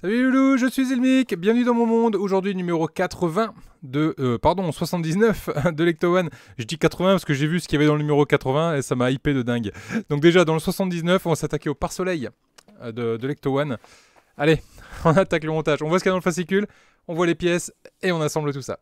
Salut Loulou, je suis Ilmic, bienvenue dans mon monde. Aujourd'hui numéro 80 de... 79 de Lecto-One. Je dis 80 parce que j'ai vu ce qu'il y avait dans le numéro 80 et ça m'a hypé de dingue. Donc déjà dans le 79, on va s'attaquer au pare-soleil de Lecto-One. Allez, on attaque le montage. On voit ce qu'il y a dans le fascicule, on voit les pièces et on assemble tout ça.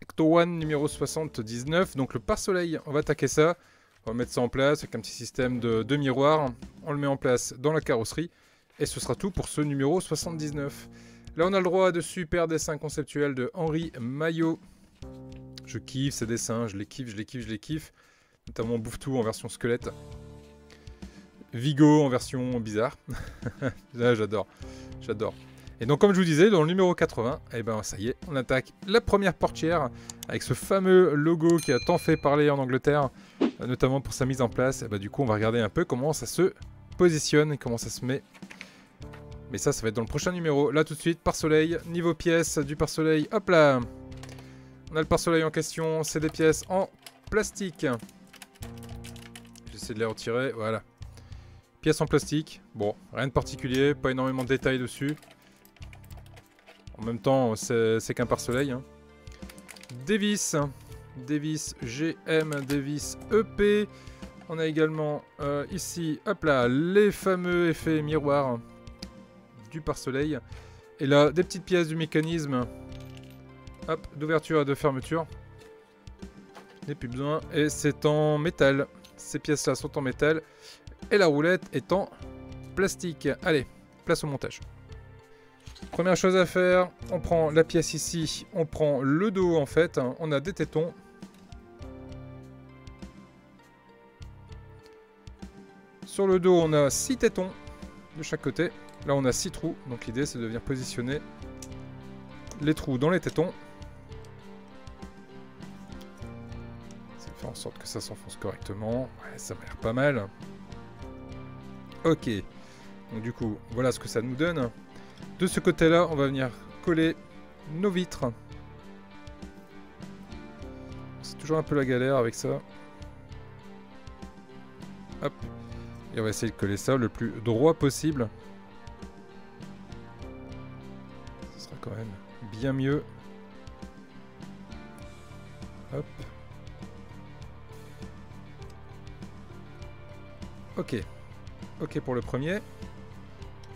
Lecto-One numéro 79, donc le pare-soleil, on va attaquer ça. On va mettre ça en place avec un petit système de miroirs. On le met en place dans la carrosserie. Et ce sera tout pour ce numéro 79. Là, on a le droit à de super dessins conceptuels de Henri Maillot. Je kiffe ces dessins, je les kiffe. Notamment Bouffe-Tout en version squelette. Vigo en version bizarre. Là, j'adore. Et donc, comme je vous disais, dans le numéro 80, eh ben, ça y est, on attaque la première portière avec ce fameux logo qui a tant fait parler en Angleterre, notamment pour sa mise en place. Et ben, du coup, on va regarder un peu comment ça se positionne et comment ça se met. Mais ça va être dans le prochain numéro. Là, tout de suite, pare-soleil, niveau pièces du pare-soleil. Hop là! On a le pare-soleil en question, c'est des pièces en plastique. J'essaie de les retirer, voilà. Pièces en plastique. Bon, rien de particulier, pas énormément de détails dessus. En même temps, c'est qu'un pare-soleil. Hein. Des vis GM, des vis EP. On a également ici, hop là, les fameux effets miroirs du pare-soleil. Et là, des petites pièces du mécanisme. Hop, d'ouverture et de fermeture. Il n'y a plus besoin. Et c'est en métal. Ces pièces-là sont en métal. Et la roulette est en plastique. Allez, place au montage. Première chose à faire, on prend la pièce ici, on prend le dos en fait, on a des tétons. Sur le dos, on a 6 tétons de chaque côté. Là, on a 6 trous, donc l'idée c'est de venir positionner les trous dans les tétons. C'est de faire en sorte que ça s'enfonce correctement. Ouais, ça m'a l'air pas mal. Ok, donc du coup, voilà ce que ça nous donne. De ce côté-là, on va venir coller nos vitres. C'est toujours un peu la galère avec ça. Hop. Et on va essayer de coller ça le plus droit possible. Ce sera quand même bien mieux. Hop. Ok. Ok pour le premier.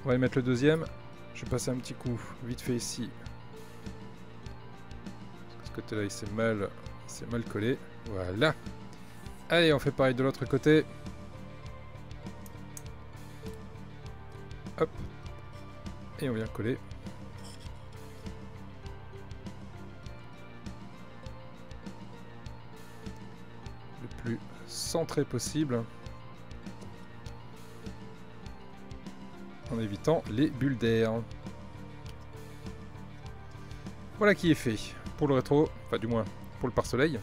On va y mettre le deuxième. Je vais passer un petit coup vite fait ici. Ce côté-là, il s'est mal collé. Voilà. Allez, on fait pareil de l'autre côté. Hop. Et on vient coller. Le plus centré possible. En évitant les bulles d'air. Voilà qui est fait pour le rétro, enfin du moins pour le pare-soleil.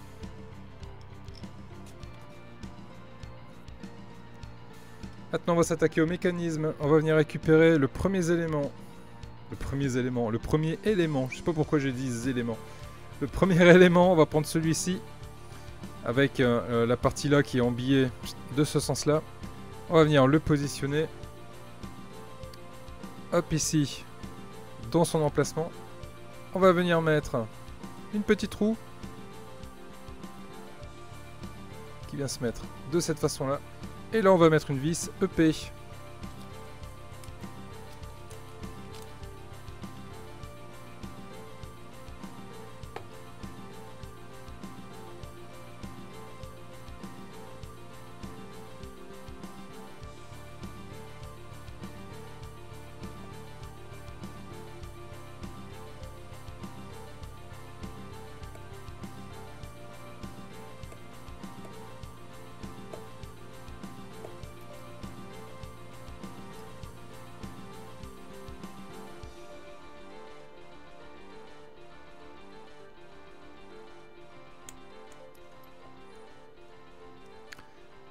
Maintenant on va s'attaquer au mécanisme, on va venir récupérer le premier élément. Le premier élément, je sais pas pourquoi j'ai dit élément. Le premier élément, on va prendre celui-ci, avec la partie là qui est embillée de ce sens-là. On va venir le positionner. Hop ici, dans son emplacement, on va venir mettre une petite roue qui vient se mettre de cette façon-là. Et là, on va mettre une vis EP.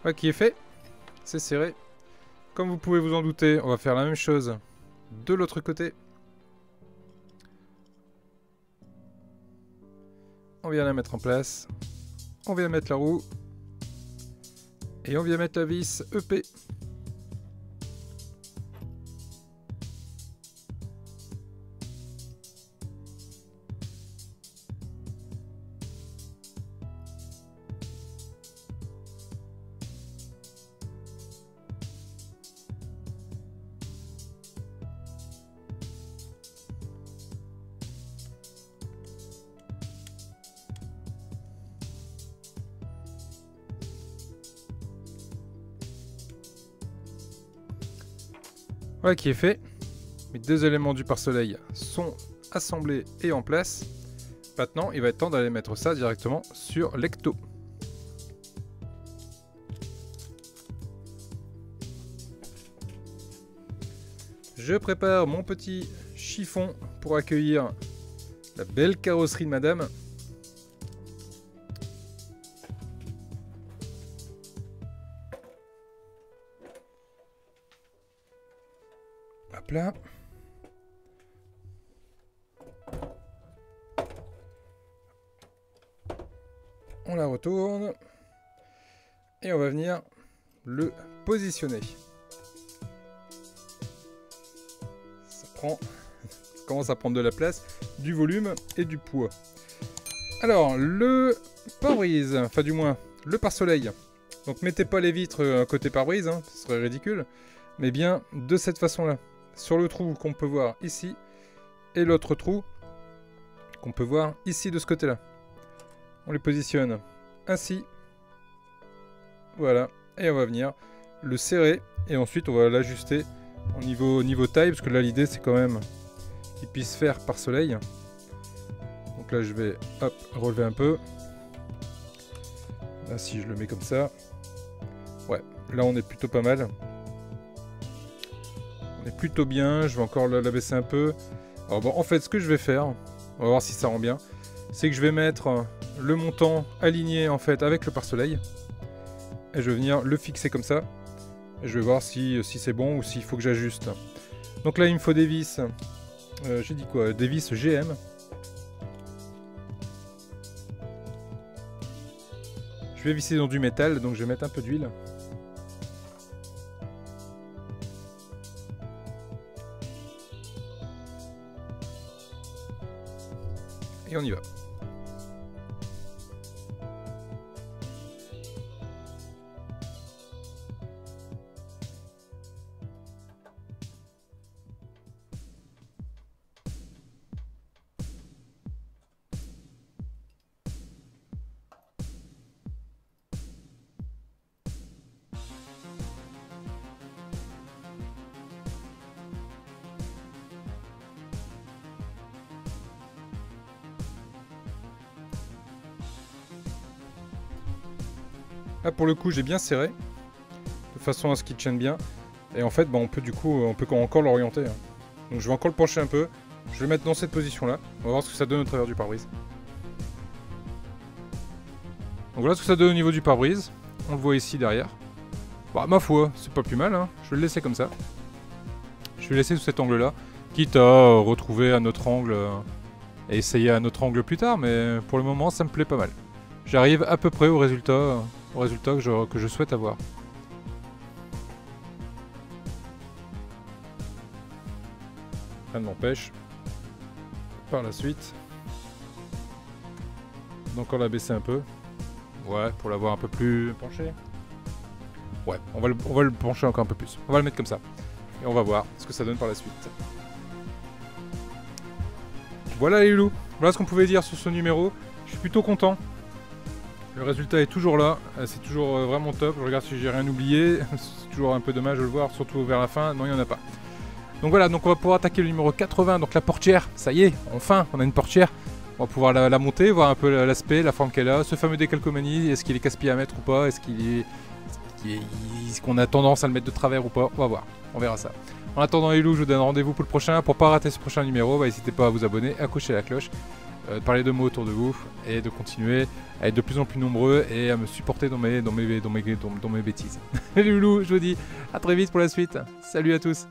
Voilà qui est fait. C'est serré. Comme vous pouvez vous en douter, on va faire la même chose de l'autre côté. On vient la mettre en place. On vient mettre la roue. Et on vient mettre la vis EP. Voilà qui est fait. Mes deux éléments du pare-soleil sont assemblés et en place. Maintenant, il va être temps d'aller mettre ça directement sur l'ecto. Je prépare mon petit chiffon pour accueillir la belle carrosserie de madame. Hop là. On la retourne. Et on va venir le positionner. Ça commence à prendre de la place, du volume et du poids. Alors, le pare-brise, enfin du moins, le pare-soleil. Donc mettez pas les vitres côté pare-brise, hein, ce serait ridicule. Mais bien de cette façon-là. Sur le trou qu'on peut voir ici. Et l'autre trou qu'on peut voir ici de ce côté-là. On les positionne ainsi. Voilà. Et on va venir le serrer. Et ensuite on va l'ajuster au niveau taille. Parce que là l'idée c'est quand même qu'il puisse faire par soleil. Donc là je vais hop, relever un peu. Là si je le mets comme ça. Ouais, là on est plutôt pas mal. On est plutôt bien, je vais encore la baisser un peu. Alors bon, en fait, ce que je vais faire, on va voir si ça rend bien, c'est que je vais mettre le montant aligné en fait avec le pare-soleil. Et je vais venir le fixer comme ça. Et je vais voir si c'est bon ou s'il faut que j'ajuste. Donc là, il me faut des vis. J'ai dit quoi? Des vis GM. Je vais visser dans du métal, donc je vais mettre un peu d'huile. Et on y va. Là pour le coup j'ai bien serré, de façon à ce qu'il tienne bien. Et en fait bah, on peut encore l'orienter. Hein. Donc je vais encore le pencher un peu, je vais le mettre dans cette position là. On va voir ce que ça donne au travers du pare-brise. Donc voilà ce que ça donne au niveau du pare-brise. On le voit ici derrière. Bah ma foi, c'est pas plus mal, hein. Je vais le laisser comme ça. Je vais le laisser sous cet angle là. Quitte à retrouver un autre angle et essayer un autre angle plus tard, mais pour le moment ça me plaît pas mal. J'arrive à peu près au résultat que je souhaite avoir. Rien ne m'empêche. Par la suite. Donc on l'a baissé un peu. Ouais, pour l'avoir un peu plus penché. Ouais, on va le pencher encore un peu plus. On va le mettre comme ça. Et on va voir ce que ça donne par la suite. Voilà les loulous. Voilà ce qu'on pouvait dire sur ce numéro. Je suis plutôt content. Le résultat est toujours là, c'est toujours vraiment top. Je regarde si j'ai rien oublié, c'est toujours un peu dommage de le voir, surtout vers la fin. Non, il n'y en a pas. Donc voilà, donc on va pouvoir attaquer le numéro 80, donc la portière. Ça y est, enfin, on a une portière. On va pouvoir la monter, voir un peu l'aspect, la forme qu'elle a. Ce fameux décalcomanie, est-ce qu'il est casse-pied à mettre ou pas? Est-ce qu'on a tendance à le mettre de travers ou pas? On va voir, on verra ça. En attendant les loups, je vous donne rendez-vous pour le prochain. Pour pas rater ce prochain numéro, bah, n'hésitez pas à vous abonner, à cocher la cloche. De parler de mots autour de vous et de continuer à être de plus en plus nombreux et à me supporter dans mes bêtises. Les loulous, je vous dis à très vite pour la suite. Salut à tous.